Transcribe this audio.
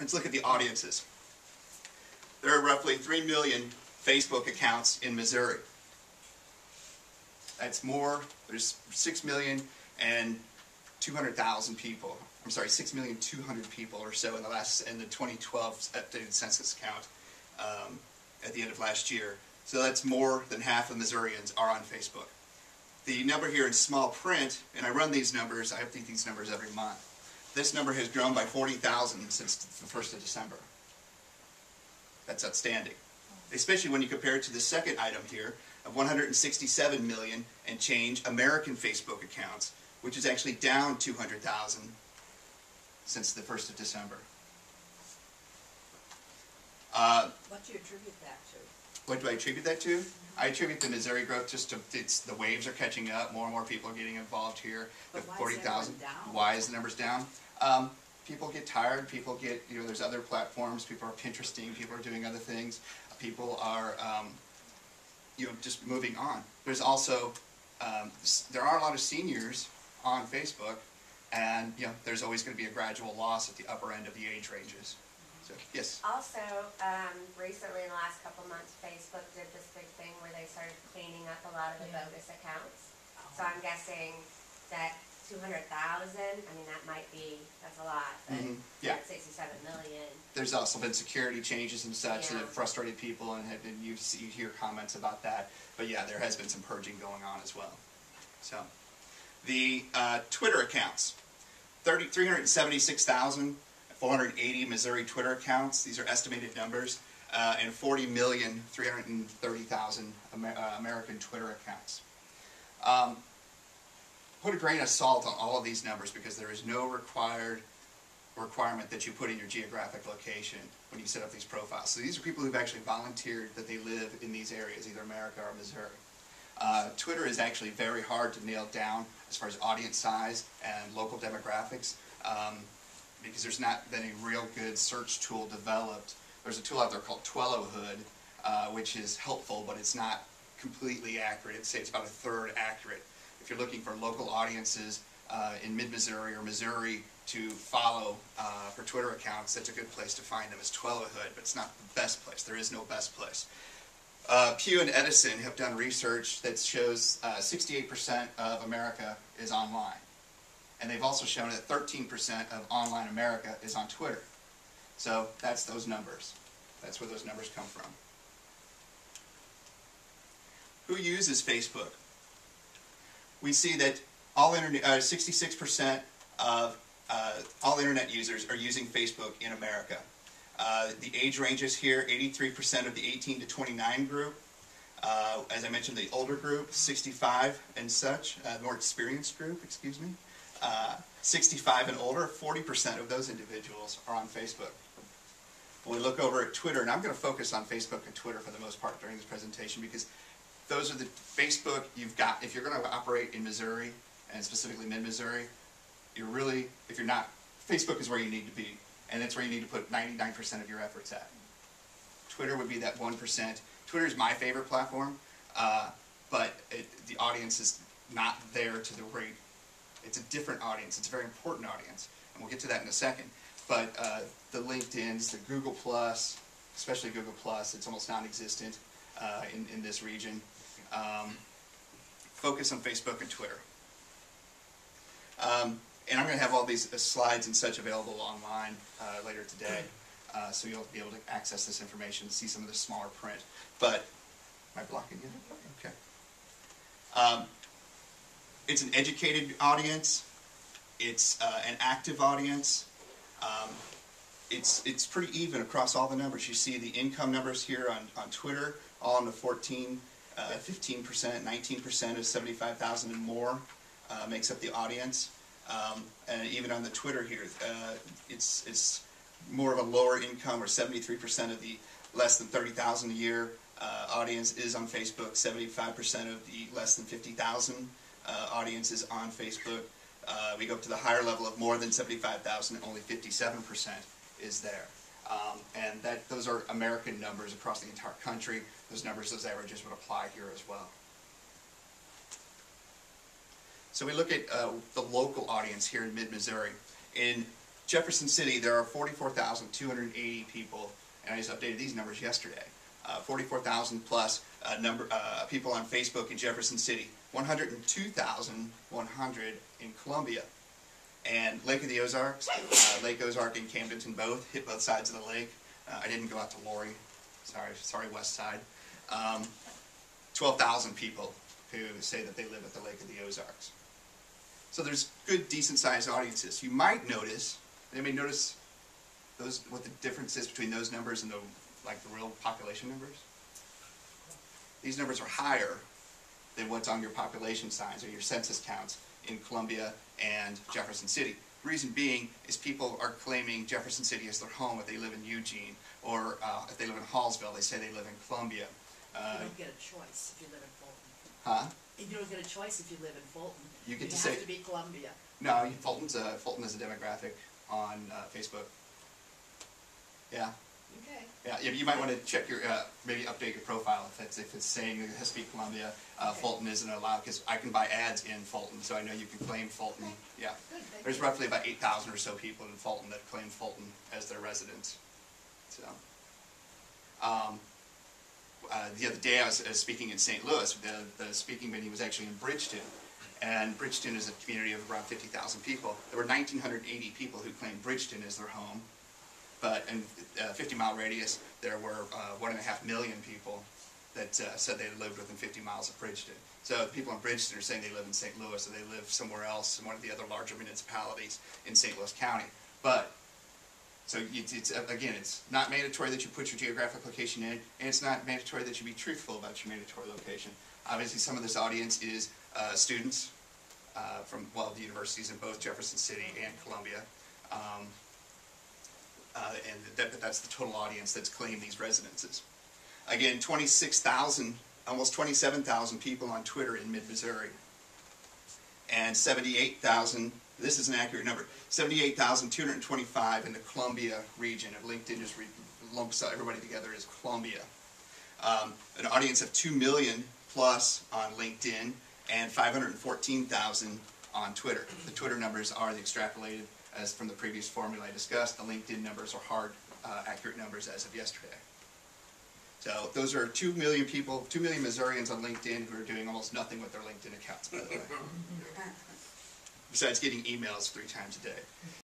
Let's look at the audiences. There are roughly 3 million Facebook accounts in Missouri. That's more. There's 6,200,000 people. I'm sorry, 6,200,000 people or so in the 2012 updated census count at the end of last year. So that's more than half of Missourians are on Facebook. The number here in small print, and I run these numbers, I update these numbers every month. This number has grown by 40,000 since the 1st of December. That's outstanding. Especially when you compare it to the second item here of 167 million and change American Facebook accounts, which is actually down 200,000 since the 1st of December. What do you attribute that to? What do I attribute that to? I attribute the Missouri growth just to the waves are catching up. More and more people are getting involved here. But The why is 40,000. that down? Why is the numbers down? People get tired. People get, there's other platforms. People are Pinteresting. People are doing other things. People are, just moving on. There's also, there are a lot of seniors on Facebook, and there's always going to be a gradual loss at the upper end of the age ranges. So, yes. Also, recently in the last couple months, Facebook did this big thing where they started cleaning up a lot of the bogus accounts. So I'm guessing that 200,000, I mean, that's a lot, but 67 million. There's also been security changes and such that have frustrated people, and you hear comments about that. But yeah, there has been some purging going on as well. So, the Twitter accounts, 376,480 Missouri Twitter accounts. These are estimated numbers, and 40,330,000 American Twitter accounts. Put a grain of salt on all of these numbers because there is no requirement that you put in your geographic location when you set up these profiles. So these are people who've actually volunteered that they live in these areas, either America or Missouri. Twitter is actually very hard to nail down as far as audience size and local demographics because there's not been a real good search tool developed. There's a tool out there called Twellohood, which is helpful, but it's not completely accurate. I'd say it's about a third accurate. If you're looking for local audiences in mid-Missouri or Missouri to follow for Twitter accounts, that's a good place to find them is Twellohood, but it's not the best place. There is no best place. Pew and Edison have done research that shows 68% of America is online. And they've also shown that 13% of online America is on Twitter. So that's those numbers. That's where those numbers come from. Who uses Facebook? We see that 66% of all internet users are using Facebook in America. The age ranges here, 83% of the 18 to 29 group. As I mentioned, the older group, 65 and such, more experienced group, 65 and older, 40% of those individuals are on Facebook. When we look over at Twitter, and I'm going to focus on Facebook and Twitter for the most part during this presentation because those are the Facebook you've got. If you're going to operate in Missouri, and specifically mid-Missouri, if you're not, Facebook is where you need to be. And that's where you need to put 99% of your efforts at. Twitter would be that 1%. Twitter is my favorite platform, but the audience is not there to the rate. It's a different audience. It's a very important audience. And we'll get to that in a second. But the LinkedIns, the Google+, especially Google+, it's almost non-existent in this region. Focus on Facebook and Twitter. And I'm going to have all these slides and such available online later today, so you'll be able to access this information and see some of the smaller print. But, am I blocking it? Okay. It's an educated audience. It's an active audience. It's pretty even across all the numbers. You see the income numbers here on Twitter, all in the 15%, 19% of 75,000 and more makes up the audience. And even on the Twitter here, it's more of a lower income, or 73% of the less than 30,000 a year audience is on Facebook. 75% of the less than 50,000 audience is on Facebook. We go up to the higher level of more than 75,000, and only 57% is there. And those are American numbers across the entire country. Those numbers, those averages would apply here as well. So we look at the local audience here in mid-Missouri. In Jefferson City, there are 44,280 people, and I just updated these numbers yesterday. 44,000 plus people on Facebook in Jefferson City, 102,100 in Columbia. And Lake of the Ozarks, Lake Ozark and Camdenton both hit both sides of the lake. I didn't go out to Lori, sorry West Side. 12,000 people who say that they live at the Lake of the Ozarks. So there's good, decent-sized audiences. You might notice, anybody notice what the difference is between those numbers and the real population numbers? These numbers are higher than what's on your population signs or your census counts in Columbia and Jefferson City. The reason being is people are claiming Jefferson City as their home if they live in Eugene, or if they live in Hallsville, they say they live in Columbia. You don't get a choice if you live in Fulton. Huh? You don't get a choice if you live in Fulton. You get to have say to be Columbia. No, Fulton is a demographic on Facebook. Yeah. Okay. Yeah, you might want to check your, maybe update your profile if it's saying it has to be Columbia. Okay. Fulton isn't allowed, because I can buy ads in Fulton, so I know you can claim Fulton. Okay. Yeah. Good, thank There's you. roughly about 8,000 or so people in Fulton that claim Fulton as their residence. So, the other day I was speaking in St. Louis. The speaking venue was actually in Bridgeton. And Bridgeton is a community of around 50,000 people. There were 1,980 people who claimed Bridgeton as their home. But in a 50-mile radius, there were 1.5 million people that said they lived within 50 miles of Bridgeton. So the people in Bridgeton are saying they live in St. Louis, or they live somewhere else in one of the other larger municipalities in St. Louis County. But, so again, it's not mandatory that you put your geographic location in, and it's not mandatory that you be truthful about your mandatory location. Obviously, some of this audience is students from, well, the universities in both Jefferson City and Columbia. That's the total audience that's claimed these residences. Again, 26,000, almost 27,000 people on Twitter in mid-Missouri. And 78,000, this is an accurate number, 78,225 in the Columbia region. Of LinkedIn just lumps everybody together as Columbia. An audience of 2 million plus on LinkedIn and 514,000 on Twitter. The Twitter numbers are the extrapolated as from the previous formula I discussed. The LinkedIn numbers are hard, accurate numbers as of yesterday. So those are 2 million people, 2 million Missourians on LinkedIn who are doing almost nothing with their LinkedIn accounts, by the way. Besides getting emails 3 times a day.